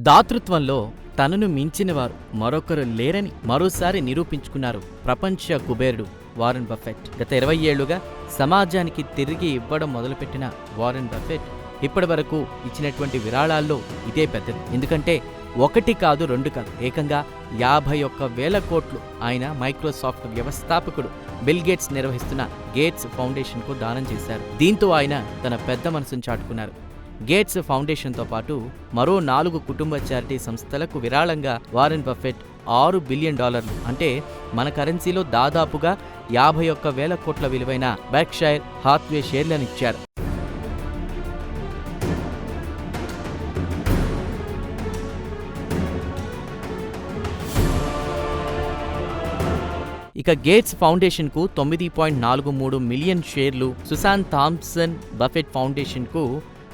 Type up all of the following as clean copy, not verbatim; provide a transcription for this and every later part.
దాతృత్వంలో తనను మించినవారు మరొకరు లేరని మరోసారి నిరూపించుకున్నారు ప్రపంచ కుబేరుడు వారెన్ బఫెట్. గత 20 ఏళ్లుగా సమాజానికి తిరిగి ఇవ్వడం మొదలుపెట్టిన వారెన్ బఫెట్ ఇప్పటి వరకు ఇచ్చినటువంటి విరాళాల్లో ఇదే పెద్దది. ఎందుకంటే 1 కాదు 2 కాదు, ఏకంగా 51,000 కోట్లు ఆయన మైక్రోసాఫ్ట్ వ్యవస్థాపకుడు బిల్ గేట్స్ నిర్వహిస్తున్న గేట్స్ ఫౌండేషన్కు దానం చేశారు. దీంతో ఆయన తన పెద్ద మనసును చాటుకున్నారు. గేట్స్ ఫౌండేషన్తో పాటు మరో 4 కుటుంబ చారిటీ సంస్థలకు విరాళంగా వారెన్ బఫెట్ $6 బిలియన్, అంటే మన కరెన్సీలో దాదాపుగా 51,000 కోట్ల విలువైన బెర్క్షైర్ హాత్వే షేర్లనిచ్చారు. ఇక గేట్స్ ఫౌండేషన్కు 9.43 మిలియన్ షేర్లు, సుసాన్ థామ్సన్ బఫెట్ ఫౌండేషన్కు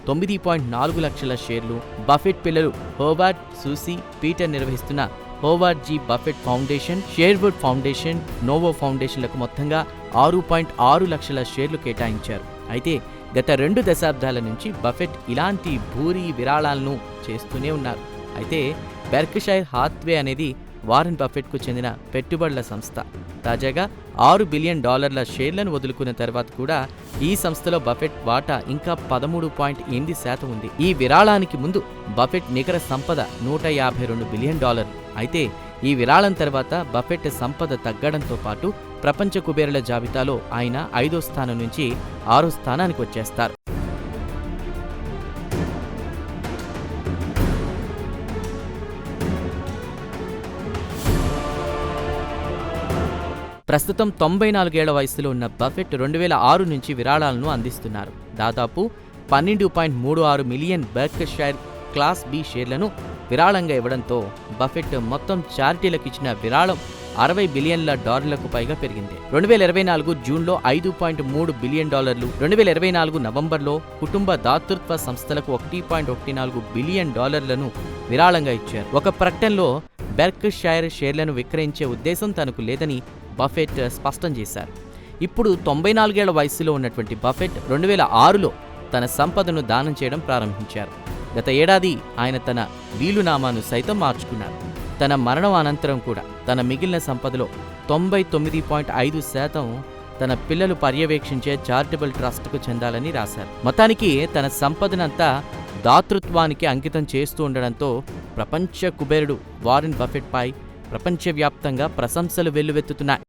9.4 లక్షల షేర్లు, బఫెట్ పిల్లలు హోవార్డ్, సూసీ, పీటర్ నిర్వహిస్తున్న Howard G Buffett Foundation, Sherwood Foundation, Novo ఫౌండేషన్లకు మొత్తంగా 6.6 లక్షల షేర్లు కేటాయించారు. అయితే గత 2 దశాబ్దాల నుంచి బఫెట్ ఇలాంటి భూరీ విరాళాలను చేస్తూనే ఉన్నారు. అయితే బెర్క్షైర్ హాత్వే అనేది వారెన్ బఫెట్కు చెందిన పెట్టుబడుల సంస్థ. తాజాగా $6 బిలియన్ షేర్లను వదులుకున్న తర్వాత కూడా ఈ సంస్థలో బఫెట్ వాటా ఇంకా 13.8% ఉంది. ఈ విరాళానికి ముందు బఫెట్ నికర సంపద $152 బిలియన్. అయితే ఈ విరాళం తర్వాత బఫెట్ సంపద తగ్గడంతో పాటు ప్రపంచ కుబేరుల జాబితాలో ఆయన 5వ స్థానం నుంచి 6వ స్థానానికి వచ్చేస్తారు. ప్రస్తుతం 94 ఏళ్ల వయసులో ఉన్న బఫెట్ 2006 నుంచి విరాళాలను అందిస్తున్నారు. దాదాపు 12.36 మిలియన్ బెర్క్షైర్ క్లాస్ బి షేర్లను విరాళంగా ఇవ్వడంతో బఫెట్ మొత్తం చారిటీలకు ఇచ్చిన విరాళం $60 బిలియన్లకు పైగా పెరిగింది. 2024 జూన్లో $5.3 బిలియన్, 2024 నవంబర్లో కుటుంబ దాతృత్వ సంస్థలకు $1.14 బిలియన్ విరాళంగా ఇచ్చారు. ఒక ప్రకటనలో బెర్క్షైర్ షేర్లను విక్రయించే ఉద్దేశం తనకు లేదని బఫెట్ స్పష్టం చేశారు. ఇప్పుడు 94 ఏళ్ల వయసులో ఉన్నటువంటి బఫెట్ 2006లో తన సంపదను దానం చేయడం ప్రారంభించారు. గత ఏడాది ఆయన తన వీలునామాను సైతం మార్చుకున్నారు. తన మరణం అనంతరం కూడా తన మిగిలిన సంపదలో 99.5% తన పిల్లలు పర్యవేక్షించే చారిటబుల్ ట్రస్ట్కు చెందాలని రాశారు. మొత్తానికి తన సంపదనంతా దాతృత్వానికి అంకితం చేస్తూ ఉండడంతో ప్రపంచ కుబేరుడు వారెన్ బఫెట్పై ప్రపంచవ్యాప్తంగా ప్రశంసలు వెల్లువెత్తుతున్నాయి.